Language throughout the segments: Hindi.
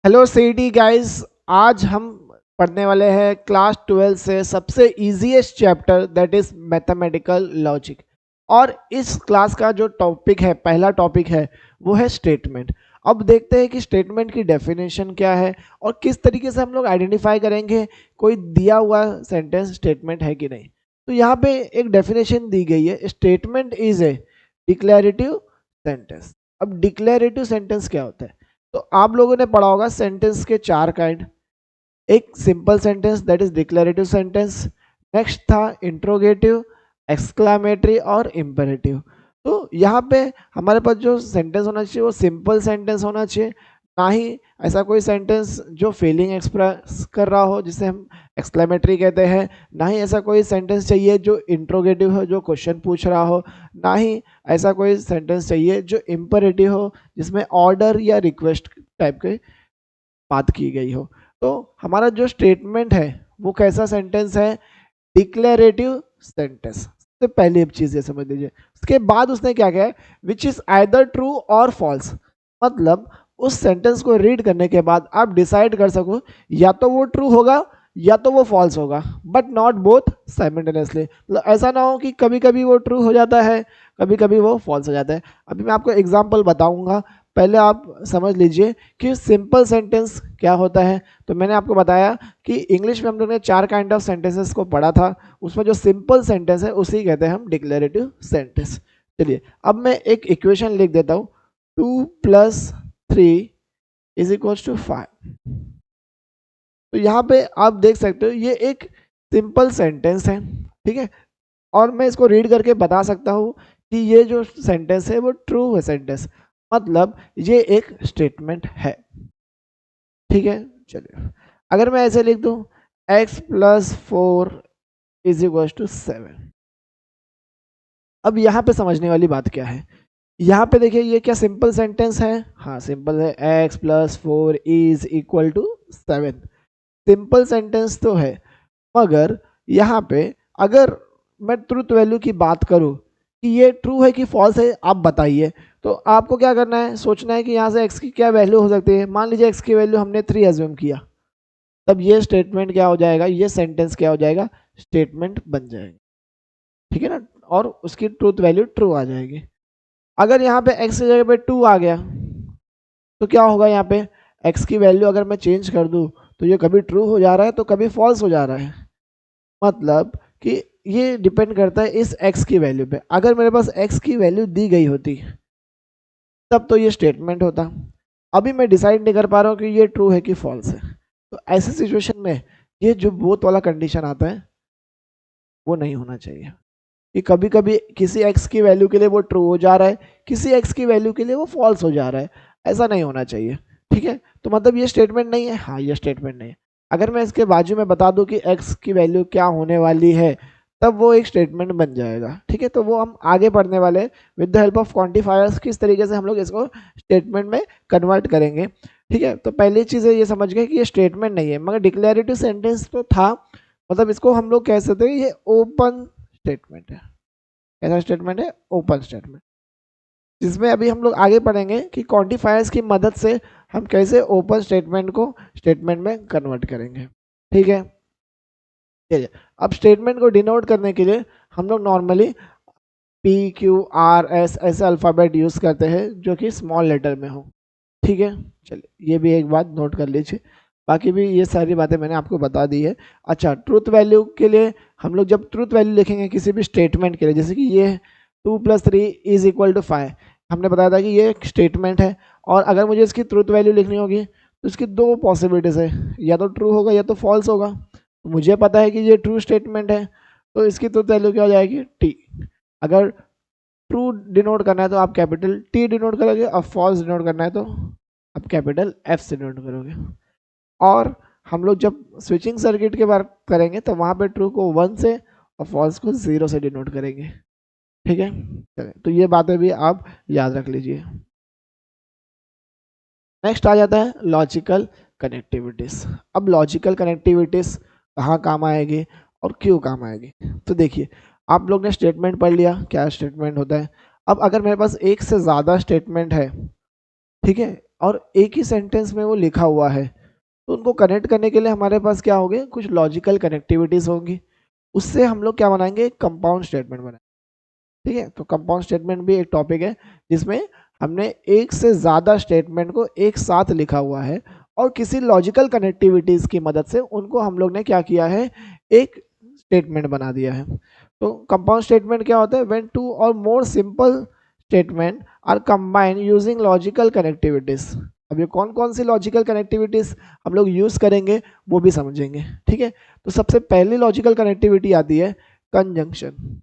Hello CD guys. आज हम पढ़ने वाले हैं क्लास 12 से सबसे easiest chapter that is mathematical logic. और इस क्लास का जो टॉपिक है, पहला टॉपिक है, वो है स्टेटमेंट। अब देखते हैं कि स्टेटमेंट की डेफिनेशन क्या है और किस तरीके से हम लोग आइडेंटिफाई करेंगे कोई दिया हुआ सेंटेंस स्टेटमेंट है कि नहीं। तो यहाँ पे एक डेफिनेशन दी गई है, statement is a declarative sentence. अब डिक्लेरेटिव सेंटेंस क्या होता है? तो आप लोगों ने पढ़ा होगा सेंटेंस के चार काइंड। एक simple sentence that is declarative sentence, next था इंट्रोगेटिव, एक्सक्लामेटरी और इम्पेरेटिव। तो यहाँ पे हमारे पास जो सेंटेंस होना चाहिए वो सिंपल सेंटेंस होना चाहिए, ना ही ऐसा कोई सेंटेंस जो फीलिंग एक्सप्रेस कर रहा हो जिसे हम एक्सक्लेमेटरी कहते हैं, ना ही ऐसा कोई सेंटेंस चाहिए जो इंट्रोगेटिव हो जो क्वेश्चन पूछ रहा हो, ना ही ऐसा कोई सेंटेंस चाहिए जो इम्पेरेटिव हो जिसमें ऑर्डर या रिक्वेस्ट टाइप के बात की गई हो। तो हमारा जो स्टेटमेंट है वो कैसा सेंटेंस है? Declarative sentence. सबसे पहली चीज ये समझ लीजिए। उसके बाद उसने क्या किया है, विच इज आइदर ट्रू और फॉल्स। मतलब उस सेंटेंस को रीड करने के बाद आप डिसाइड कर सको या तो वो ट्रू होगा या तो वो फॉल्स होगा, बट नॉट बोथ साइमल्टेनियसली। मतलब ऐसा ना हो कि कभी कभी वो ट्रू हो जाता है, कभी कभी वो फॉल्स हो जाता है। अभी मैं आपको एग्जाम्पल बताऊंगा, पहले आप समझ लीजिए कि सिंपल सेंटेंस क्या होता है। तो मैंने आपको बताया कि इंग्लिश में हम लोग ने चार काइंड ऑफ सेंटेंसेस को पढ़ा था, उसमें जो सिंपल सेंटेंस है उसी कहते हैं हम डिक्लेरेटिव सेंटेंस। चलिए अब मैं एक इक्वेशन लिख देता हूँ, 2+3 इज इक्वल टू 5। तो यहाँ पे आप देख सकते हो ये एक सिंपल सेंटेंस है, ठीक है। और मैं इसको रीड करके बता सकता हूँ कि ये जो सेंटेंस है वो ट्रू है सेंटेंस, मतलब ये एक स्टेटमेंट है, ठीक है। चलिए अगर मैं ऐसे लिख दूं, x+4 इज इक्वल टू 7। अब यहाँ पे समझने वाली बात क्या है, यहाँ पे देखिए ये क्या सिंपल सेंटेंस है? हाँ सिंपल है, x+4 is equal to 7। Simple sentence तो है, मगर यहाँ पे अगर मैं ट्रूथ वैल्यू की बात करूँ कि ये ट्रू है कि फॉल्स है, आप बताइए। तो आपको क्या करना है, सोचना है कि यहाँ से x की क्या वैल्यू हो सकती है। मान लीजिए x की वैल्यू हमने 3 एज्यूम किया, तब ये स्टेटमेंट क्या हो जाएगा, ये सेंटेंस क्या हो जाएगा, स्टेटमेंट बन जाएगा, ठीक है ना। और उसकी ट्रूथ वैल्यू ट्रू आ जाएगी। अगर यहाँ पे x की जगह पे 2 आ गया तो क्या होगा, यहाँ पे x की वैल्यू अगर मैं चेंज कर दूँ तो ये कभी ट्रू हो जा रहा है तो कभी फॉल्स हो जा रहा है। मतलब कि ये डिपेंड करता है इस x की वैल्यू पे। अगर मेरे पास x की वैल्यू दी गई होती तब तो ये स्टेटमेंट होता। अभी मैं डिसाइड नहीं कर पा रहा हूँ कि ये ट्रू है कि फॉल्स है। तो ऐसी सिचुएशन में ये जो बोथ वाला कंडीशन आता है वो नहीं होना चाहिए, कि कभी कभी किसी x की वैल्यू के लिए वो ट्रू हो जा रहा है, किसी x की वैल्यू के लिए वो फॉल्स हो जा रहा है। ऐसा नहीं होना चाहिए, ठीक है। तो मतलब ये स्टेटमेंट नहीं है, हाँ ये स्टेटमेंट नहीं है। अगर मैं इसके बाजू में बता दूं कि x की वैल्यू क्या होने वाली है, तब वो एक स्टेटमेंट बन जाएगा, ठीक है। तो वो हम आगे पढ़ने वाले with the help of quantifiers किस तरीके से हम लोग इसको स्टेटमेंट में कन्वर्ट करेंगे, ठीक है। तो पहली चीज़ है ये समझ गए कि ये स्टेटमेंट नहीं है, मगर डिक्लेरेटिव सेंटेंस तो था। मतलब इसको हम लोग कह सकते हैं ये ओपन स्टेटमेंट है। कैसा स्टेटमेंट है? Open statement. जिसमें अभी हम लोग आगे पढ़ेंगे कि क्वांटिफायर्स की मदद से हम कैसे ओपन स्टेटमेंट को स्टेटमेंट में कन्वर्ट करेंगे, ठीक है। चलिए अब स्टेटमेंट को डिनोट करने के लिए हम लोग normally P, Q, R, S ऐसे अल्फ़ाबेट यूज़ करते हैं जो कि स्मॉल लेटर में हो, ठीक है। चलिए ये भी एक बात नोट कर लीजिए, बाकी भी ये सारी बातें मैंने आपको बता दी है। अच्छा, ट्रूथ वैल्यू के लिए हम लोग जब ट्रूथ वैल्यू लिखेंगे किसी भी स्टेटमेंट के लिए, जैसे कि ये 2+3 इज इक्वल टू 5, हमने बताया था कि ये एक स्टेटमेंट है। और अगर मुझे इसकी ट्रूथ वैल्यू लिखनी होगी तो इसकी दो पॉसिबिलिटीज़ है, या तो ट्रू होगा या तो फॉल्स होगा। तो मुझे पता है कि ये ट्रू स्टेटमेंट है, तो इसकी ट्रूथ वैल्यू क्या हो जाएगी, टी। अगर ट्रू डिनोट करना है तो आप कैपिटल टी डिनोट करोगे, और फॉल्स डिनोट करना है तो आप कैपिटल एफ से डिनोट करोगे। और हम लोग जब स्विचिंग सर्किट की बात करेंगे तो वहाँ पे ट्रू को 1 से और फॉल्स को 0 से डिनोट करेंगे, ठीक है। चलिए तो ये बातें भी आप याद रख लीजिए। नेक्स्ट आ जाता है लॉजिकल कनेक्टिविटीज। अब लॉजिकल कनेक्टिविटीज कहाँ काम आएगी और क्यों काम आएगी? तो देखिए, आप लोग ने स्टेटमेंट पढ़ लिया, क्या स्टेटमेंट होता है। अब अगर मेरे पास एक से ज़्यादा स्टेटमेंट है, ठीक है, और एक ही सेंटेंस में वो लिखा हुआ है, तो उनको कनेक्ट करने के लिए हमारे पास क्या होंगे, कुछ लॉजिकल कनेक्टिविटीज़ होंगी। उससे हम लोग क्या बनाएंगे, एक कंपाउंड स्टेटमेंट बनाएंगे। ठीक है, तो कंपाउंड स्टेटमेंट भी एक टॉपिक है जिसमें हमने एक से ज़्यादा स्टेटमेंट को एक साथ लिखा हुआ है और किसी लॉजिकल कनेक्टिविटीज़ की मदद से उनको हम लोग ने क्या किया है, एक स्टेटमेंट बना दिया है। तो कंपाउंड स्टेटमेंट क्या होता है, when two or more simple statement are combined using logical connectivities. अब ये कौन कौन सी लॉजिकल कनेक्टिविटीज़ हम लोग यूज़ करेंगे वो भी समझेंगे। ठीक है, तो सबसे पहली लॉजिकल कनेक्टिविटी आती है कंजंक्शन।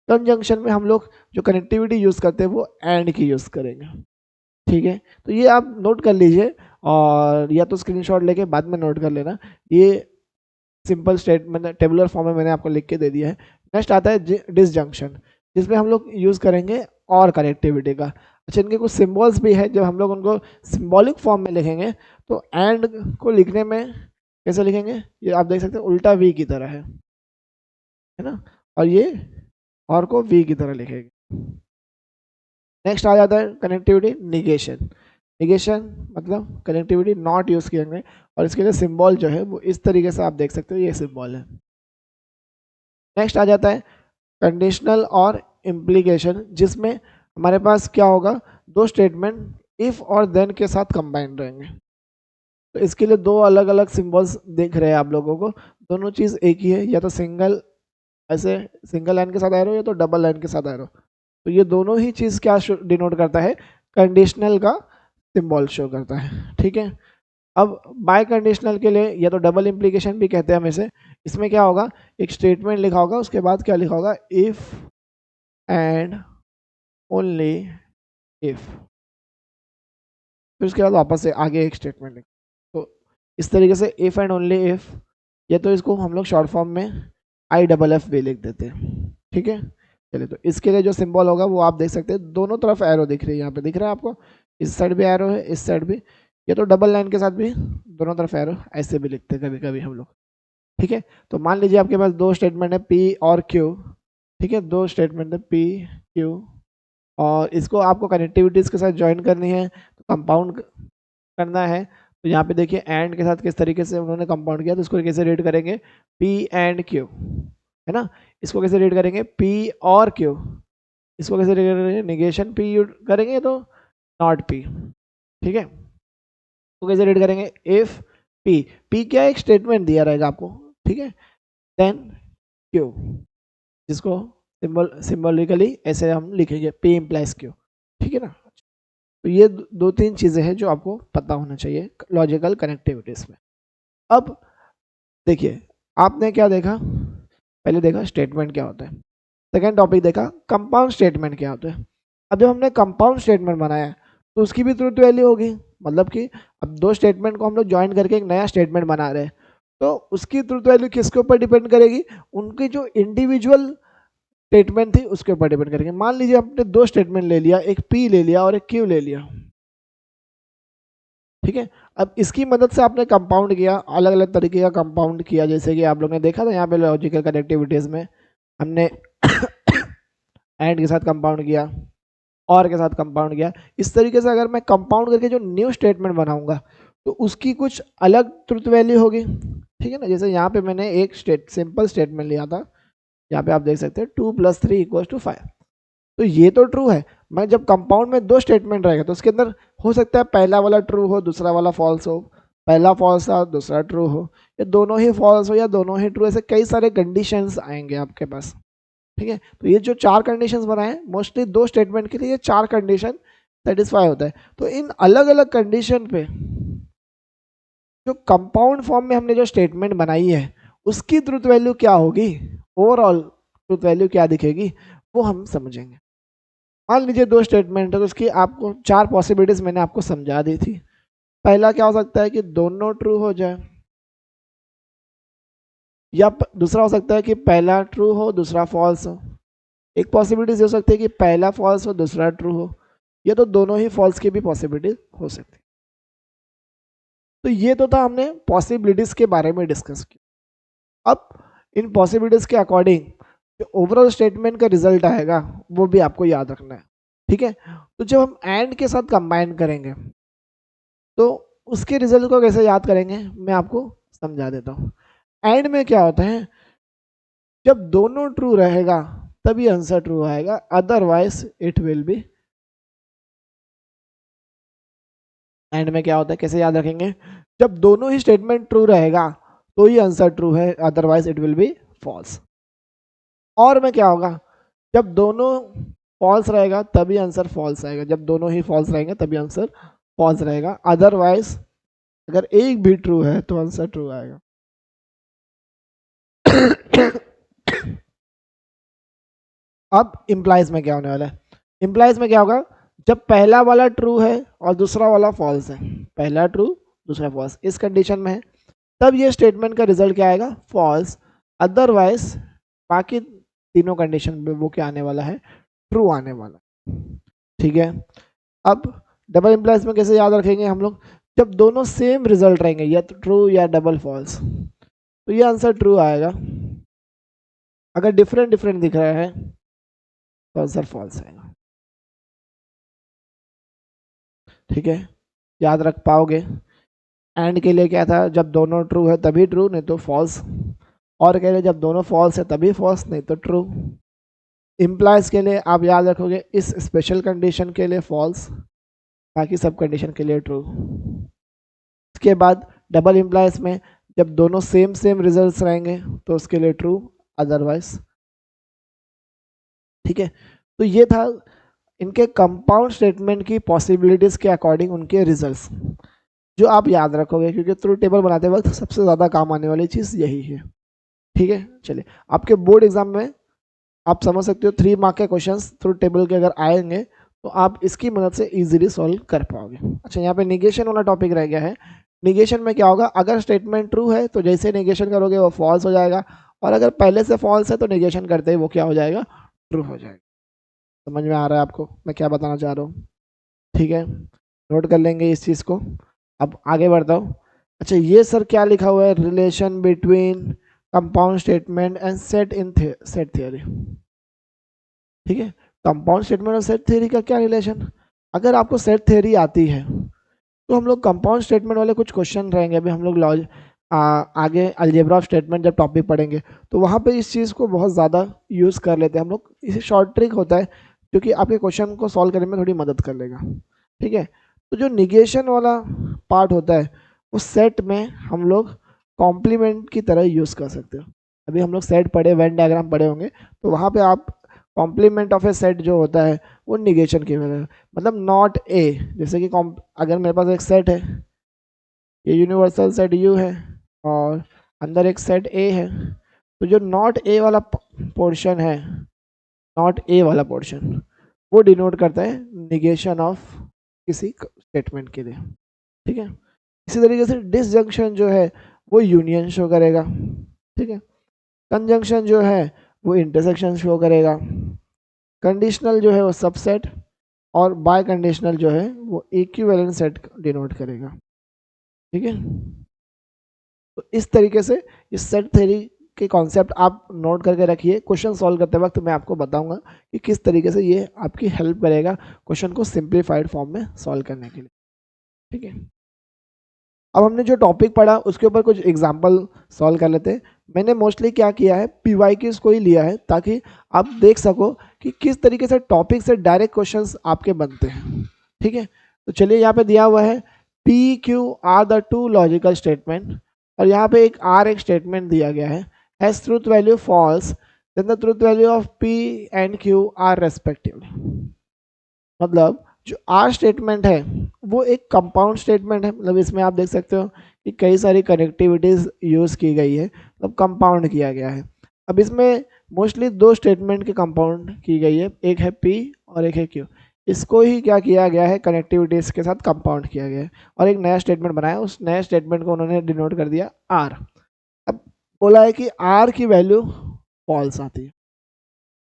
कंजंक्शन में हम लोग जो कनेक्टिविटी यूज़ करते हैं वो एंड की यूज़ करेंगे। ठीक है, तो ये आप नोट कर लीजिए और या तो स्क्रीनशॉट लेके बाद में नोट कर लेना। ये सिंपल स्टेटमेंट टेबुलर फॉर्म में मैंने आपको लिख के दे दिया है। नेक्स्ट आता है डिसजंक्शन, जिसमें हम लोग यूज़ करेंगे और कनेक्टिविटी का। अच्छा, इनके कुछ सिम्बॉल्स भी है, जब हम लोग उनको सिम्बॉलिक फॉर्म में लिखेंगे तो एंड को लिखने में कैसे लिखेंगे, ये आप देख सकते हैं उल्टा वी की तरह है ना, और ये और को वी की तरह लिखेंगे। नेक्स्ट आ जाता है कनेक्टिविटी निगेशन। निगेशन मतलब कनेक्टिविटी नॉट यूज़ करेंगे और इसके लिए सिंबल जो है वो इस तरीके से आप देख सकते हो, ये सिंबल है। नेक्स्ट आ जाता है कंडीशनल और इम्प्लीकेशन, जिसमें हमारे पास क्या होगा, दो स्टेटमेंट इफ और देन के साथ कंबाइंड रहेंगे। तो इसके लिए दो अलग अलग सिंबल्स दिख रहे हैं आप लोगों को, दोनों चीज़ एक ही है, या तो सिंगल ऐसे सिंगल लाइन के साथ एरो या तो डबल लाइन के साथ एरो। तो ये दोनों ही चीज़ क्या डिनोट करता है, कंडीशनल का सिंबल शो करता है। ठीक है, अब बाय कंडीशनल के लिए या तो डबल इम्प्लीकेशन भी कहते हैं हम इसे। इसमें क्या होगा, एक स्टेटमेंट लिखा होगा, उसके बाद क्या लिखा होगा, इफ एंड ओनली इफ, फिर उसके बाद वापस से आगे एक स्टेटमेंट लिखा। तो इस तरीके से इफ एंड ओनली इफ, या तो इसको हम लोग शॉर्ट फॉर्म में IFF भी लिख देते हैं। ठीक है, चलिए, तो इसके लिए जो सिंबल होगा वो आप देख सकते हैं, दोनों तरफ एरो दिख रही है, यहाँ पे दिख रहा है आपको, इस साइड भी एरो है, इस साइड भी, या तो डबल लाइन के साथ भी दोनों तरफ एरो, ऐसे भी लिखते हैं कभी कभी हम लोग। ठीक है, तो मान लीजिए आपके पास दो स्टेटमेंट है P और Q। ठीक है, दो स्टेटमेंट है P Q और इसको आपको कनेक्टिविटीज़ के साथ ज्वाइन करनी है, तो कंपाउंड करना है। तो यहाँ पे देखिए एंड के साथ किस तरीके से उन्होंने कंपाउंड किया, तो इसको कैसे रीड करेंगे, P एंड Q, है ना। इसको कैसे रीड करेंगे, P और Q। इसको कैसे रीड करेंगे, निगेशन P करेंगे तो नॉट P। ठीक है, तो कैसे रीड करेंगे, इफ P क्या एक स्टेटमेंट दिया रहेगा आपको। ठीक है, देन Q, जिसको सिंबॉलिकली ऐसे हम लिखेंगे P इम्प्लाइज Q। ठीक है ना, तो ये दो तीन चीज़ें हैं जो आपको पता होना चाहिए लॉजिकल कनेक्टिविटीज़ में। अब देखिए, आपने क्या देखा, पहले देखा स्टेटमेंट क्या होता है, सेकेंड टॉपिक देखा कंपाउंड स्टेटमेंट क्या होता है। अब जब हमने कंपाउंड स्टेटमेंट बनाया तो उसकी भी ट्रूथ वैल्यू होगी, मतलब कि अब दो स्टेटमेंट को हम लोग ज्वाइन करके एक नया स्टेटमेंट बना रहे हैं, तो उसकी ट्रूथ वैल्यू किसके ऊपर डिपेंड करेगी, उनकी जो इंडिविजुअल स्टेटमेंट थी उसके ऊपर डिपेंड करेंगे। मान लीजिए आपने दो स्टेटमेंट ले लिया, एक P ले लिया और एक Q ले लिया। ठीक है, अब इसकी मदद से आपने कंपाउंड किया, अलग अलग तरीके का कंपाउंड किया, जैसे कि आप लोग ने देखा था यहाँ पे लॉजिकल कनेक्टिविटीज़ में हमने एंड के साथ कंपाउंड किया, और के साथ कंपाउंड किया। इस तरीके से अगर मैं कंपाउंड करके जो न्यू स्टेटमेंट बनाऊंगा तो उसकी कुछ अलग ट्रुथ वैल्यू होगी। ठीक है ना, जैसे यहाँ पे मैंने एक सिंपल स्टेटमेंट लिया था, यहाँ पे आप देख सकते हैं 2 + 3 = 5, तो ये तो ट्रू है। मैं जब कंपाउंड में दो स्टेटमेंट रहेगा तो उसके अंदर हो सकता है पहला वाला ट्रू हो, दूसरा वाला फॉल्स हो, पहला फॉल्स हो दूसरा ट्रू हो, या दोनों ही फॉल्स हो या दोनों ही ट्रू, ऐसे कई सारे कंडीशंस आएंगे आपके पास। ठीक है, तो ये जो चार कंडीशंस बनाए हैं, मोस्टली दो स्टेटमेंट के लिए ये चार कंडीशन सेटिस्फाई होता है। तो इन अलग अलग कंडीशन पे जो कंपाउंड फॉर्म में हमने जो स्टेटमेंट बनाई है उसकी ट्रुथ वैल्यू क्या होगी, ओवरऑल ट्रुथ वैल्यू क्या दिखेगी, वो हम समझेंगे। मान लीजिए दो स्टेटमेंट है तो उसकी आपको चार पॉसिबिलिटीज मैंने आपको समझा दी थी। पहला क्या हो सकता है कि दोनों ट्रू हो जाए, या दूसरा हो सकता है कि पहला ट्रू हो दूसरा फॉल्स हो। एक पॉसिबिलिटी हो सकती है कि पहला फॉल्स हो दूसरा ट्रू हो, या तो दोनों ही फॉल्स की भी पॉसिबिलिटी हो सकती है। तो ये तो था हमने पॉसिबिलिटीज के बारे में डिस्कस किया। अब इन पॉसिबिलिटीज के अकॉर्डिंग जो ओवरऑल स्टेटमेंट का रिजल्ट आएगा वो भी आपको याद रखना है। ठीक है, तो जब हम एंड के साथ कंबाइन करेंगे तो उसके रिजल्ट को कैसे याद करेंगे मैं आपको समझा देता हूँ। एंड में क्या होता है, जब दोनों ट्रू रहेगा तभी आंसर ट्रू आएगा, otherwise it will B. And में क्या होता है, कैसे याद रखेंगे, जब दोनों ही स्टेटमेंट ट्रू रहेगा तो ही आंसर ट्रू है, otherwise it will be false. और में क्या होगा, जब दोनों फॉल्स रहेगा तभी आंसर फॉल्स आएगा, जब दोनों ही फॉल्स रहेंगे तभी आंसर फॉल्स रहेगा, अदरवाइज अगर एक भी ट्रू है तो आंसर ट्रू आएगा। अब इम्प्लाइज में क्या होने वाला है, इम्प्लाइज में क्या होगा, जब पहला वाला ट्रू है और दूसरा वाला फॉल्स है, पहला ट्रू दूसरा फॉल्स, इस कंडीशन में है, तब ये स्टेटमेंट का रिजल्ट क्या आएगा, फॉल्स। अदरवाइज बाकी तीनों कंडीशन में वो क्या आने वाला है, ट्रू आने वाला। ठीक है, अब डबल इम्प्लाइज में कैसे याद रखेंगे हम लोग, जब दोनों सेम रिजल्ट रहेंगे, या तो ट्रू या डबल फॉल्स, तो ये आंसर ट्रू आएगा। अगर डिफरेंट डिफरेंट दिख रहा है तो आंसर फॉल्स आएगा। ठीक है, याद रख पाओगे। एंड के लिए क्या था, जब दोनों ट्रू है तभी ट्रू, नहीं तो फॉल्स। और के लिए जब दोनों फॉल्स है तभी फॉल्स, नहीं तो ट्रू। इम्प्लाइज के लिए आप याद रखोगे इस स्पेशल कंडीशन के लिए फॉल्स, बाकी सब कंडीशन के लिए ट्रू। इसके बाद डबल इम्प्लाइज में जब दोनों सेम सेम रिजल्ट्स रहेंगे तो उसके लिए ट्रू, अदरवाइज। ठीक है, तो ये था इनके कंपाउंड स्टेटमेंट की पॉसिबिलिटीज के अकॉर्डिंग उनके रिजल्ट्स, जो आप याद रखोगे, क्योंकि ट्रूथ टेबल बनाते वक्त सबसे ज़्यादा काम आने वाली चीज़ यही है। ठीक है, चलिए आपके बोर्ड एग्जाम में आप समझ सकते हो 3 मार्क के क्वेश्चंस ट्रूथ टेबल के अगर आएंगे तो आप इसकी मदद से इजीली सॉल्व कर पाओगे। अच्छा, यहाँ पे निगेशन वाला टॉपिक रह गया है। निगेशन में क्या होगा, अगर स्टेटमेंट ट्रू है तो जैसे निगेशन करोगे वो फॉल्स हो जाएगा, और अगर पहले से फॉल्स है तो निगेशन करते ही वो क्या हो जाएगा, ट्रू हो जाएगा। समझ में आ रहा है आपको मैं क्या बताना चाह रहा हूँ। ठीक है, नोट कर लेंगे इस चीज़ को। अब आगे बढ़ता हूँ। अच्छा, ये सर क्या लिखा हुआ है, relation between compound statement and set in set theory. ठीक है, कंपाउंड स्टेटमेंट और सेट थ्योरी का क्या रिलेशन, अगर आपको सेट थ्योरी आती है तो हम लोग कंपाउंड स्टेटमेंट वाले कुछ क्वेश्चन रहेंगे, अभी हम लोग आगे अलजेब्रा ऑफ स्टेटमेंट जब टॉपिक पढ़ेंगे तो वहाँ पे इस चीज़ को बहुत ज़्यादा यूज़ कर लेते हैं हम लोग। इसे शॉर्ट ट्रिक होता है जो कि आपके क्वेश्चन को सॉल्व करने में थोड़ी मदद कर लेगा। ठीक है, तो जो निगेशन वाला पार्ट होता है उस सेट में हम लोग कॉम्प्लीमेंट की तरह यूज़ कर सकते हो। अभी हम लोग सेट पढ़े, वेन डायग्राम पढ़े होंगे, तो वहाँ पे आप कॉम्प्लीमेंट ऑफ ए सेट जो होता है वो निगेशन की वजह, मतलब नॉट ए, जैसे कि अगर मेरे पास एक सेट है, ये यूनिवर्सल सेट यू है और अंदर एक सेट ए है, तो जो नॉट ए वाला पोर्शन है, नॉट ए वाला पोर्शन वो डिनोट करता है निगेशन ऑफ किसी स्टेटमेंट के लिए। ठीक है, इसी तरीके से डिसजंक्शन जो है वो यूनियन शो करेगा। ठीक है, कंजंक्शन जो है वो इंटरसेक्शन शो करेगा, कंडीशनल जो है वो सबसेट, और बाय कंडीशनल जो है वो इक्विवेलेंट सेट डिनोट करेगा। ठीक है, तो इस तरीके से इस सेट थ्योरी के कॉन्सेप्ट आप नोट करके रखिए, क्वेश्चन सॉल्व करते वक्त मैं आपको बताऊंगा कि किस तरीके से ये आपकी हेल्प करेगा क्वेश्चन को सिंप्लीफाइड फॉर्म में सॉल्व करने के लिए। ठीक है, अब हमने जो टॉपिक पढ़ा उसके ऊपर कुछ एग्जाम्पल सॉल्व कर लेते हैं। मैंने मोस्टली क्या किया है, PYQs को ही लिया है ताकि आप देख सको कि किस तरीके से टॉपिक से डायरेक्ट क्वेश्चंस आपके बनते हैं। ठीक है, तो चलिए यहाँ पे दिया हुआ है PQ are the two logical statement, और यहाँ पे एक स्टेटमेंट दिया गया है, has truth value false then the truth value of P and Q are respectively. मतलब जो आर स्टेटमेंट है वो एक कंपाउंड स्टेटमेंट है, मतलब इसमें आप देख सकते हो कि कई सारी कनेक्टिविटीज यूज की गई है, मतलब कंपाउंड किया गया है। अब इसमें मोस्टली 2 स्टेटमेंट के कंपाउंड की गई है, एक है पी और एक है क्यू, इसको ही क्या किया गया है, कनेक्टिविटीज के साथ कंपाउंड किया गया है और एक नया स्टेटमेंट बनाया, उस नए स्टेटमेंट को उन्होंने डिनोट कर दिया आर। अब बोला है कि आर की वैल्यू फॉल्स आती है,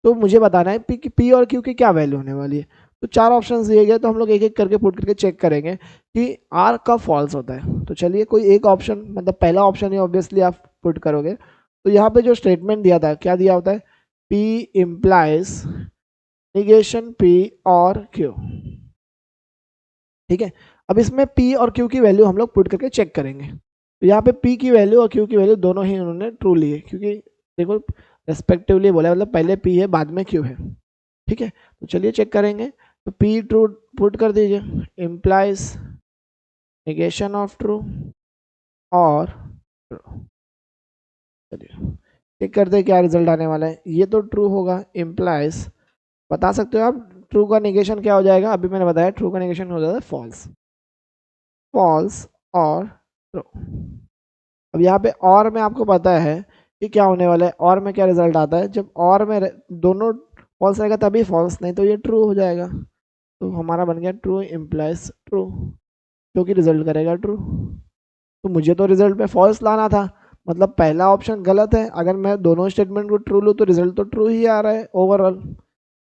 तो मुझे बताना है पी और क्यू की क्या वैल्यू होने वाली है। तो 4 ऑप्शन दिए गए, तो हम लोग एक एक करके पुट करके चेक करेंगे कि आर कब फॉल्स होता है। तो चलिए कोई एक ऑप्शन, मतलब पहला ऑप्शन ही ऑब्वियसली आप पुट करोगे, तो यहाँ पे जो स्टेटमेंट दिया था क्या दिया होता है, P इम्प्लाइज निगेशन P और Q। ठीक है, अब इसमें पी और क्यू की वैल्यू हम लोग पुट करके चेक करेंगे। तो यहाँ पे पी की वैल्यू और क्यू की वैल्यू दोनों ही उन्होंने ट्रू ली है, क्योंकि देखो रेस्पेक्टिवली बोला, मतलब पहले पी है बाद में क्यू है। ठीक है, तो चलिए चेक करेंगे। तो पी ट्रू पुट कर दीजिए, इम्प्लाइज नेगेशन ऑफ ट्रू और चलिए चेक करते हैं क्या रिजल्ट आने वाला है। ये तो ट्रू होगा, इम्प्लाइज बता सकते हो आप ट्रू का नेगेशन क्या हो जाएगा। अभी मैंने बताया ट्रू का नेगेशन हो जाता है फॉल्स, फॉल्स और ट्रू। अब यहाँ पे और में आपको पता है कि क्या होने वाला है, और में क्या रिजल्ट आता है, जब और में दोनों फॉल्स रहेगा तभी फॉल्स, नहीं तो ये ट्रू हो जाएगा। तो हमारा बन गया ट्रू इम्प्लाइज ट्रू, जो कि रिजल्ट करेगा ट्रू। तो मुझे तो रिजल्ट में फॉल्स लाना था, मतलब पहला ऑप्शन गलत है। अगर मैं दोनों स्टेटमेंट को ट्रू लूँ तो रिजल्ट तो ट्रू ही आ रहा है ओवरऑल।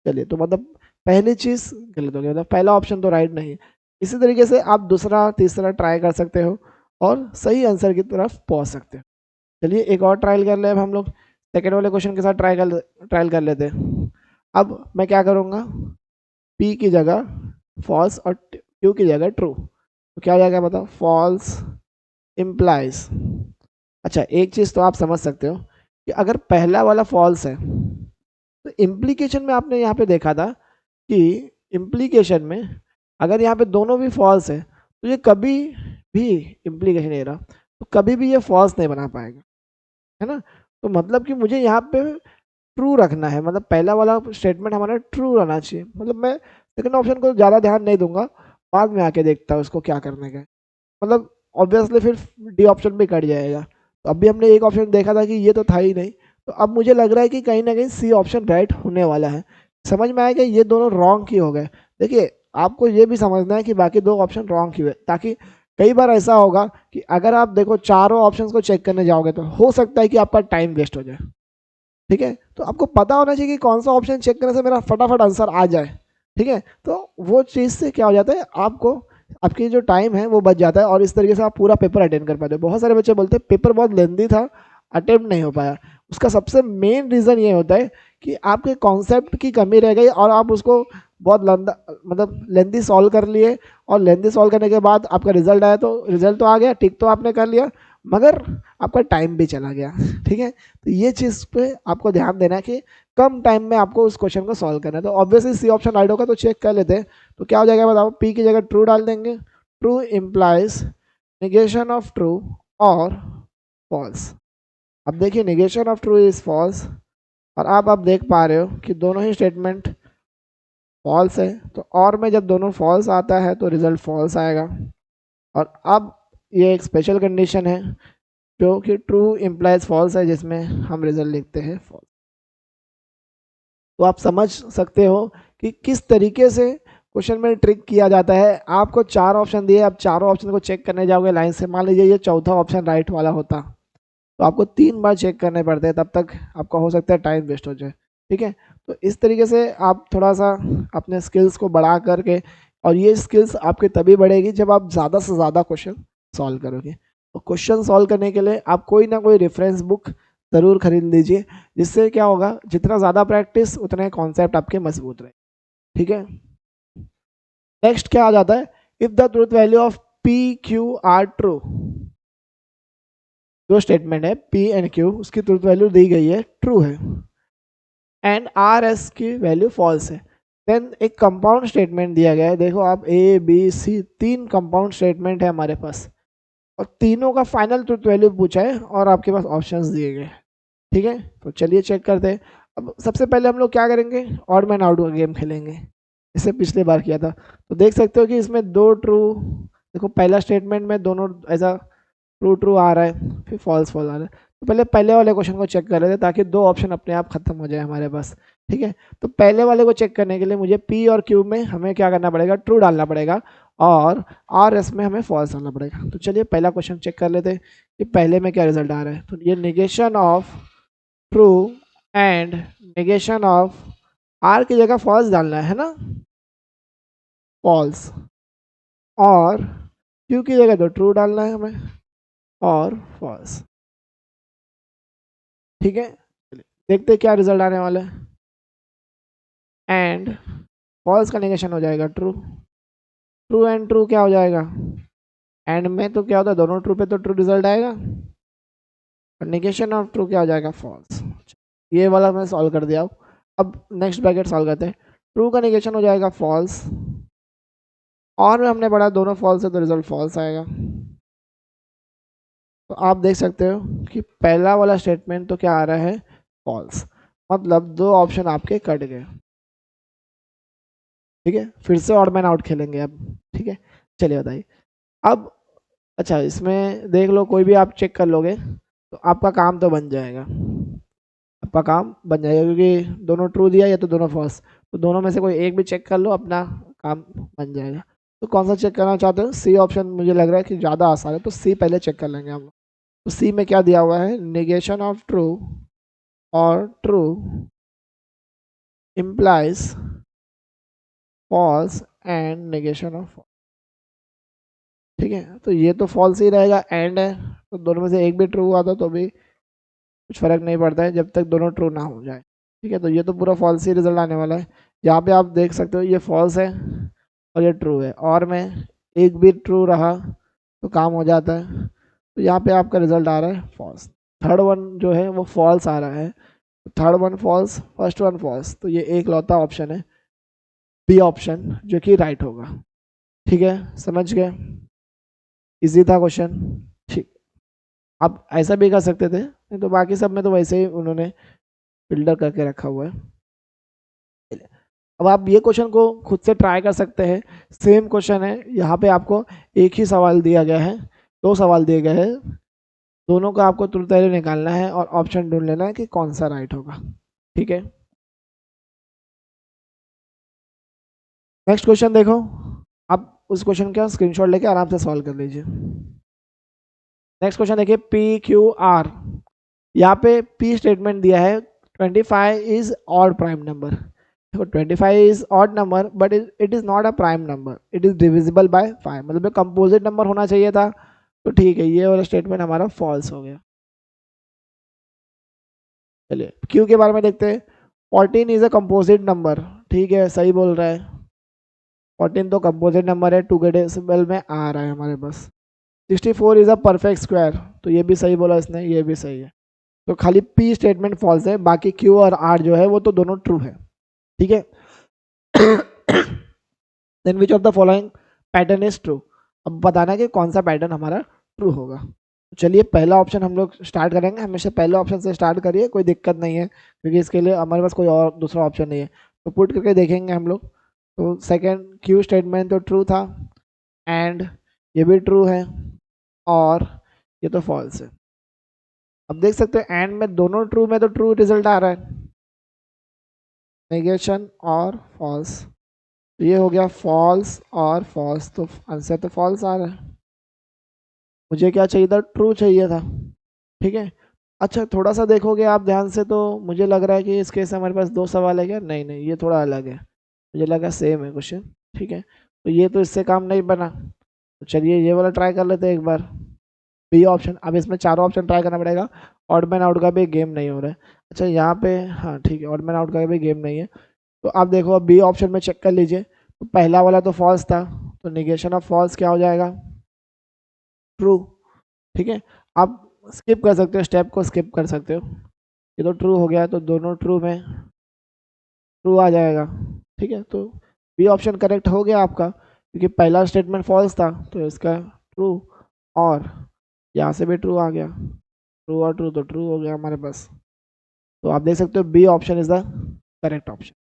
चलिए, तो मतलब पहली चीज़ गलत हो गया, मतलब पहला ऑप्शन तो राइट नहीं है। इसी तरीके से आप दूसरा तीसरा ट्राई कर सकते हो और सही आंसर की तरफ पहुंच सकते हो। चलिए एक और ट्रायल कर ले, अब हम लोग सेकेंड वाले क्वेश्चन के साथ ट्रायल कर लेते हैं। अब मैं क्या करूँगा, पी की जगह फॉल्स और क्यू की जगह ट्रू, तो क्या हो जाएगा बताओ, फॉल्स इम्प्लाइज। अच्छा, एक चीज़ तो आप समझ सकते हो कि अगर पहला वाला फॉल्स है तो इम्प्लीकेशन में आपने यहाँ पे देखा था कि इम्प्लीकेशन में अगर यहाँ पे दोनों भी फॉल्स है तो ये कभी भी इम्प्लीकेशन नहीं रहा, तो कभी भी ये फॉल्स नहीं बना पाएगा, है ना। तो मतलब कि मुझे यहाँ पे ट्रू रखना है, मतलब पहला वाला स्टेटमेंट हमारा ट्रू रहना चाहिए। मतलब मैं सेकंड ऑप्शन को ज़्यादा ध्यान नहीं दूंगा, बाद में आके देखता हूँ उसको क्या करने का है। मतलब ऑब्वियसली फिर डी ऑप्शन भी कट जाएगा। तो अभी हमने एक ऑप्शन देखा था कि ये तो था ही नहीं, तो अब मुझे लग रहा है कि कहीं ना कहीं सी ऑप्शन राइट होने वाला है। समझ में आएगा ये दोनों रॉन्ग क्यों हो गए। देखिए, आपको ये भी समझना है कि बाकी दो ऑप्शन रॉन्ग क्यों है, ताकि कई बार ऐसा होगा कि अगर आप देखो चारों ऑप्शंस को चेक करने जाओगे तो हो सकता है कि आपका टाइम वेस्ट हो जाए। ठीक है, तो आपको पता होना चाहिए कि कौन सा ऑप्शन चेक करने से मेरा फटाफट आंसर आ जाए। ठीक है, तो वो चीज़ से क्या हो जाता है, आपको आपकी जो टाइम है वो बच जाता है और इस तरीके से आप पूरा पेपर अटेंड कर पाते हो। बहुत सारे बच्चे बोलते हैं पेपर बहुत लेंदी था, अटेम्प्ट नहीं हो पाया। उसका सबसे मेन रीज़न ये होता है कि आपके कॉन्सेप्ट की कमी रह गई और आप उसको बहुत लंदा मतलब लेंदी सॉल्व कर लिए, और लेंदी सॉल्व करने के बाद आपका रिजल्ट आया तो रिजल्ट तो आ गया, ठीक तो आपने कर लिया, मगर आपका टाइम भी चला गया। ठीक है, तो ये चीज़ पे आपको ध्यान देना है कि कम टाइम में आपको उस क्वेश्चन को सॉल्व करना है। तो ऑब्वियसली सी ऑप्शन राइट होगा, तो चेक कर लेते हैं। तो क्या हो जाएगा बताओ, पी की जगह ट्रू डाल देंगे, true implies negation of true और फॉल्स। अब देखिए negation of true is false, और आप देख पा रहे हो कि दोनों ही स्टेटमेंट फॉल्स है। तो और में जब दोनों फॉल्स आता है तो रिजल्ट फॉल्स आएगा। और अब ये एक स्पेशल कंडीशन है जो कि ट्रू इम्प्लाइज फॉल्स है, जिसमें हम रिजल्ट लिखते हैं फॉल्स। तो आप समझ सकते हो कि किस तरीके से क्वेश्चन में ट्रिक किया जाता है। आपको चार ऑप्शन दिए, अब चारों ऑप्शन को चेक करने जाओगे लाइन से, मान लीजिए ये चौथा ऑप्शन राइट वाला होता तो आपको 3 बार चेक करने पड़ते हैं, तब तक आपका हो सकता है टाइम वेस्ट हो जाए। ठीक है, तो इस तरीके से आप थोड़ा सा अपने स्किल्स को बढ़ा करके, और ये स्किल्स आपकी तभी बढ़ेगी जब आप ज़्यादा से ज़्यादा क्वेश्चन सॉल्व करोगे। तो क्वेश्चन सॉल्व करने के लिए आप कोई ना कोई रेफरेंस बुक ज़रूर खरीद लीजिए, जिससे क्या होगा, जितना ज़्यादा प्रैक्टिस उतने कॉन्सेप्ट आपके मजबूत रहे। ठीक है, नेक्स्ट क्या आ जाता है, if the truth value of P Q R true. जो स्टेटमेंट है पी एंड क्यू, उसकी ट्रूथ वैल्यू दी गई है ट्रू है, एंड आर एस की वैल्यू फॉल्स है। देन एक कंपाउंड स्टेटमेंट दिया गया है, देखो आप ए बी सी तीन कंपाउंड स्टेटमेंट है हमारे पास, और तीनों का फाइनल ट्रूथ वैल्यू पूछा है और आपके पास ऑप्शंस दिए गए। ठीक है, तो चलिए चेक करते हैं। अब सबसे पहले हम लोग क्या करेंगे, ऑड मैन आउट का गेम खेलेंगे, इसे पिछले बार किया था। तो देख सकते हो कि इसमें दो ट्रू, देखो पहला स्टेटमेंट में दोनों ऐसा ट्रू ट्रू आ रहा है, फिर फॉल्स फॉल्स आ रहा है। तो पहले वाले क्वेश्चन को चेक कर लेते हैं ताकि दो ऑप्शन अपने आप खत्म हो जाए हमारे पास। ठीक है, तो पहले वाले को चेक करने के लिए मुझे पी और क्यू में हमें क्या करना पड़ेगा, ट्रू डालना पड़ेगा, और आर एस में हमें फॉल्स डालना पड़ेगा। तो चलिए पहला क्वेश्चन चेक कर लेते हैं कि पहले में क्या रिजल्ट आ रहा है। तो ये negation of true and negation of R की जगह फॉल्स डालना है ना, फॉल्स, और क्यू की जगह तो ट्रू डालना है हमें और फॉल्स। ठीक है, देखते हैं क्या रिजल्ट आने वाला है। एंड फॉल्स का नेगेशन हो जाएगा ट्रू, ट्रू एंड ट्रू क्या हो जाएगा, एंड में तो क्या होता है, दोनों ट्रू पे तो ट्रू रिजल्ट आएगा, और निगेशन ऑफ ट्रू क्या हो जाएगा, फॉल्स। ये वाला मैं सॉल्व कर दिया। अब नेक्स्ट ब्रैकेट सॉल्व करते हैं। ट्रू का निगेशन हो जाएगा फॉल्स, और में हमने पढ़ा दोनों फॉल्स है तो रिजल्ट फॉल्स आएगा। तो आप देख सकते हो कि पहला वाला स्टेटमेंट तो क्या आ रहा है, फॉल्स, मतलब दो ऑप्शन आपके कट गए। ठीक है, फिर से ऑड मैन आउट खेलेंगे अब। ठीक है, चलिए बताइए अब। अच्छा, इसमें देख लो, कोई भी आप चेक कर लोगे तो आपका काम तो बन जाएगा, आपका काम बन जाएगा, क्योंकि दोनों ट्रू दिया या तो दोनों फॉल्स, तो दोनों में से कोई एक भी चेक कर लो, अपना काम बन जाएगा। तो कौन सा चेक करना चाहते हो, सी ऑप्शन मुझे लग रहा है कि ज़्यादा आसान है, तो सी पहले चेक कर लेंगे हम। तो सी में क्या दिया हुआ है, निगेशन ऑफ ट्रू और true implies false and negation of. ठीक है, तो ये तो फॉल्स ही रहेगा, एंड है तो दोनों में से एक भी ट्रू हुआ था तो भी कुछ फर्क नहीं पड़ता है जब तक दोनों ट्रू ना हो जाए। ठीक है, तो ये तो पूरा फॉल्स ही रिजल्ट आने वाला है। यहाँ पे आप देख सकते हो ये फॉल्स है और ये ट्रू है, और में एक भी ट्रू रहा तो काम हो जाता है, तो यहाँ पे आपका रिजल्ट आ रहा है फॉल्स। थर्ड वन जो है वो फॉल्स आ रहा है, third one false, first one false, तो ये एक लौता ऑप्शन है बी ऑप्शन जो कि राइट होगा। ठीक है, समझ गए, इजी था क्वेश्चन। ठीक, आप ऐसा भी कर सकते थे, नहीं तो बाकी सब में तो वैसे ही उन्होंने फिल्टर करके रखा हुआ है। अब आप ये क्वेश्चन को खुद से ट्राई कर सकते हैं, सेम क्वेश्चन है, यहाँ पे आपको एक ही सवाल दिया गया है, दो सवाल दिए गए हैं, दोनों का आपको तुरंत निकालना है और ऑप्शन ढूंढ लेना है कि कौन सा राइट होगा। ठीक है, नेक्स्ट क्वेश्चन देखो, आप उस क्वेश्चन का स्क्रीनशॉट लेके आराम से सॉल्व कर लीजिए। नेक्स्ट क्वेश्चन देखिए, पी क्यू आर, यहाँ पे पी स्टेटमेंट दिया है 25 इज ऑड प्राइम नंबर। देखो 25 is odd number but it is not a prime number, it is divisible by 5, मतलब कंपोजिट नंबर होना चाहिए था। तो ठीक है, ये वाला स्टेटमेंट हमारा फॉल्स हो गया। चलिए क्यू के बारे में देखते हैं। 14 इज अ कंपोजिट नंबर, ठीक है सही बोल रहा है, 14 तो कंपोजिट नंबर है, 2 के डेसिमल में आ रहा है हमारे पास। 64 इज अ परफेक्ट स्क्वायर, तो ये भी सही बोला इसने, ये भी सही है। तो खाली पी स्टेटमेंट फॉल्स है, बाकी क्यू और आर जो है वो तो दोनों ट्रू है। ठीक है, then which of the following pattern is true, अब बताना है कि कौन सा पैटर्न हमारा ट्रू होगा। तो चलिए पहला ऑप्शन हम लोग स्टार्ट करेंगे, हमेशा पहले ऑप्शन से स्टार्ट करिए, कोई दिक्कत नहीं है, क्योंकि इसके लिए हमारे पास कोई और दूसरा ऑप्शन नहीं है। तो पुट करके देखेंगे हम लोग। तो सेकेंड क्यू स्टेटमेंट तो ट्रू था, एंड ये भी ट्रू है, और ये तो फॉल्स है। अब देख सकते हो एंड में दोनों ट्रू में तो ट्रू रिजल्ट आ रहा है, नेगेशन और फॉल्स, तो ये हो गया फॉल्स और फॉल्स, तो आंसर तो फॉल्स आ रहा है। मुझे क्या चाहिए था, ट्रू चाहिए था। ठीक है, अच्छा थोड़ा सा देखोगे आप ध्यान से तो मुझे लग रहा है कि इस केस में हमारे पास दो सवाल है क्या, नहीं नहीं ये थोड़ा अलग है, मुझे लगा सेम है क्वेश्चन। ठीक है, तो ये तो इससे काम नहीं बना, तो चलिए ये वाला ट्राई कर लेते हैं एक बार, बी ऑप्शन। अब इसमें चारों ऑप्शन ट्राई करना पड़ेगा, ऑड मैन आउट का भी गेम नहीं हो रहा है। अच्छा यहाँ पे हाँ ठीक है, ऑड मैन आउट का भी गेम नहीं है, तो आप देखो अब बी ऑप्शन में चेक कर लीजिए, तो पहला वाला तो फॉल्स था, तो निगेशन ऑफ फॉल्स क्या हो जाएगा, ट्रू। ठीक है, आप स्किप कर सकते हो, स्टेप को स्किप कर सकते हो, ये तो ट्रू हो गया, तो दोनों ट्रू में ट्रू आ जाएगा। ठीक है, तो बी ऑप्शन करेक्ट हो गया आपका, क्योंकि पहला स्टेटमेंट फॉल्स था तो इसका ट्रू, और यहाँ से भी ट्रू आ गया, ट्रू और ट्रू तो ट्रू हो गया हमारे पास। तो आप देख सकते हो B option is the correct option.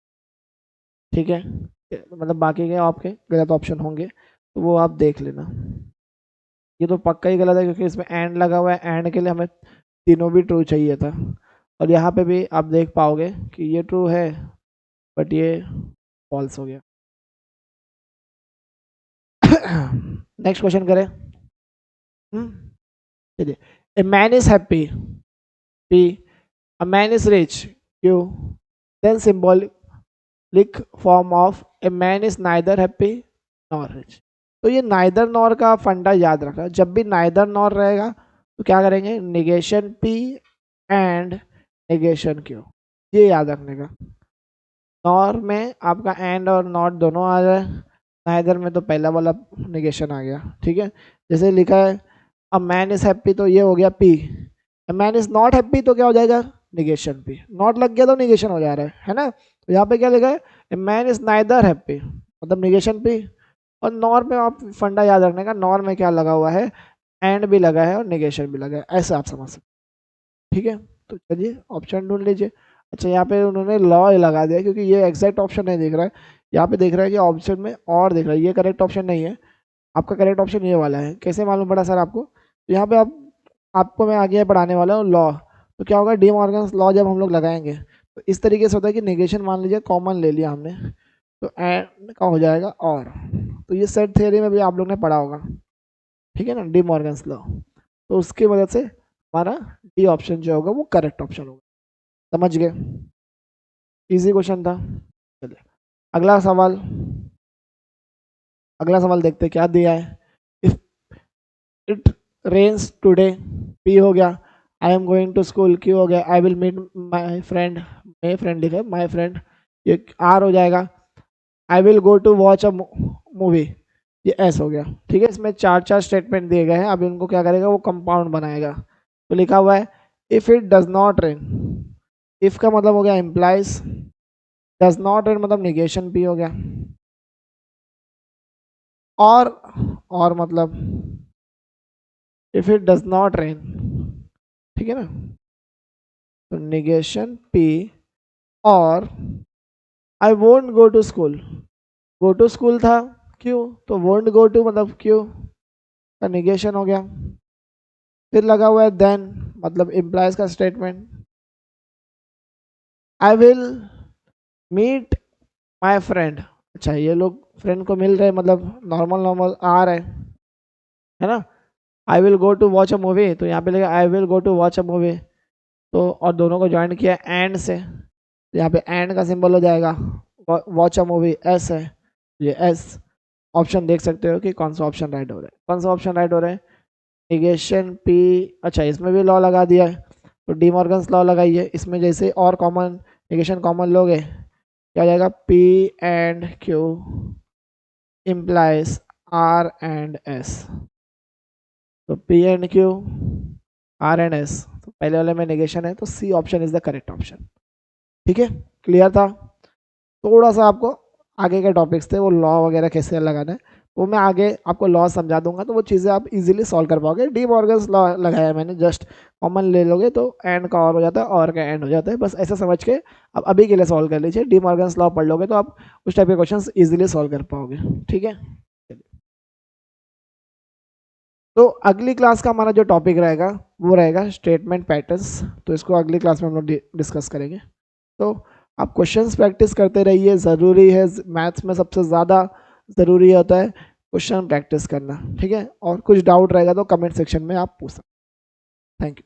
ठीक है, मतलब बाकी के आपके गलत ऑप्शन होंगे तो वो आप देख लेना। ये तो पक्का ही गलत है, क्योंकि इसमें एंड लगा हुआ है, एंड के लिए हमें तीनों भी ट्रू चाहिए था, और यहाँ पे भी आप देख पाओगे कि ये ट्रू है बट ये फॉल्स हो गया। नेक्स्ट क्वेश्चन करें। चलिए, a man is happy, P, a man is rich, Q, then symbolic form of a man is neither happy nor rich. तो ये नाइदर नॉर का फंडा याद रखना, जब भी नाइदर नॉर रहेगा तो क्या करेंगे, negation P and negation Q, ये याद रखने का। नॉर में आपका एंड और नॉट दोनों आ जाए, नाइदर में तो पहला वाला निगेशन आ गया, ठीक है। जैसे लिखा है अ मैन इज हैप्पी, तो ये हो गया P. A man is not happy तो क्या हो जाएगा, निगेशन पी। नॉट लग गया तो निगेशन हो जा रहा है ना। तो यहाँ पे क्या लिखा है, ए मैन इज नाइदर हैप्पी, मतलब निगेशन पी। और नॉर में आप फंडा याद रखने का, नॉर में क्या लगा हुआ है, एंड भी लगा है और निगेशन भी लगा है, ऐसा आप समझ सकते, ठीक है। तो चलिए ऑप्शन ढूंढ लीजिए। अच्छा यहाँ पे उन्होंने लॉ लगा दिया क्योंकि ये एग्जैक्ट ऑप्शन नहीं दिख रहा है। यहाँ पे देख रहा है कि ऑप्शन में और दिख रहा है, ये करेक्ट ऑप्शन नहीं है। आपका करेक्ट ऑप्शन ये वाला है। कैसे मालूम पड़ा सर आपको, तो यहाँ पे आपको मैं आगे पढ़ाने वाला हूँ लॉ। तो क्या होगा, डी मॉर्गन्स लॉ जब हम लोग लगाएंगे तो इस तरीके से होता है कि नेगेशन मान लीजिए कॉमन ले लिया हमने, तो एंड का हो जाएगा और। तो ये सेट थ्योरी में भी आप लोग ने पढ़ा होगा, ठीक है ना, डी मॉर्गन्स लॉ। तो उसकी वजह से हमारा डी ऑप्शन जो होगा वो करेक्ट ऑप्शन होगा। समझ गए, इजी क्वेश्चन था। चलिए अगला सवाल, अगला सवाल देखते हैं क्या दिया है। If it rains today, P हो गया। I am going to school, Q हो गया। I will meet my friend, my friend लिखा, माई फ्रेंड, ये आर हो जाएगा। I will go to watch a movie, ये एस हो गया, ठीक है। इसमें चार चार स्टेटमेंट दिए गए हैं, अब इनको क्या करेगा, वो कंपाउंड बनाएगा। तो लिखा हुआ है if it does not rain, if का मतलब हो गया इम्प्लाइज, डज नॉट रेन मतलब निगेशन पी हो गया, और मतलब if it does not rain, ठीक है ना, तो निगेशन पी। और I won't go to school, go to school था, क्यों, तो वोंट गो टू मतलब क्यों का निगेशन हो गया। फिर लगा हुआ है देन, मतलब इम्प्लाइज का statement. I will meet my friend, अच्छा ये लोग फ्रेंड को मिल रहे मतलब नॉर्मल नॉर्मल आ रहे है ना। I will go to watch a movie, तो यहाँ पे लगा I will go to watch a movie, तो और दोनों को ज्वाइन किया एंड से, तो यहाँ पे एंड का सिंबल हो जाएगा। वॉच अ मूवी एस है, ये एस ऑप्शन देख सकते हो कि कौन सा ऑप्शन राइट हो रहा है, कौन सा ऑप्शन राइट हो रहा है, निगेशन पी। अच्छा इसमें भी लॉ लगा दिया है, तो डी मॉर्गन्स लॉ लगाइए। इसमें जैसे और कॉमन निगेशन कॉमन लोगे, क्या हो जाएगा, P and Q implies R and S, तो P and Q R and S, तो पहले वाले में नेगेशन है, तो C option is the correct option, ठीक है। क्लियर था। थोड़ा सा आपको आगे के टॉपिक्स थे वो लॉ वगैरह कैसे लगाना है, वो मैं आगे आपको लॉ समझा दूंगा, तो वो चीज़ें आप इजीली सॉल्व कर पाओगे। डी मॉर्गन्स लॉ लगाया मैंने, जस्ट कॉमन ले लोगे तो एंड का और हो जाता है, और का एंड हो जाता है, बस ऐसा समझ के अब अभी के लिए सॉल्व कर लीजिए। डी मॉर्गन्स लॉ पढ़ लोगे तो आप उस टाइप के क्वेश्चन इजीली सॉल्व कर पाओगे, ठीक है। तो अगली क्लास का हमारा जो टॉपिक रहेगा वो रहेगा स्टेटमेंट पैटर्न्स, तो इसको अगली क्लास में हम लोग डिस्कस करेंगे। तो आप क्वेश्चंस प्रैक्टिस करते रहिए, ज़रूरी है, मैथ्स में सबसे ज़्यादा ज़रूरी होता है क्वेश्चन प्रैक्टिस करना, ठीक है। और कुछ डाउट रहेगा तो कमेंट सेक्शन में आप पूछ सकते हैं। Thank you.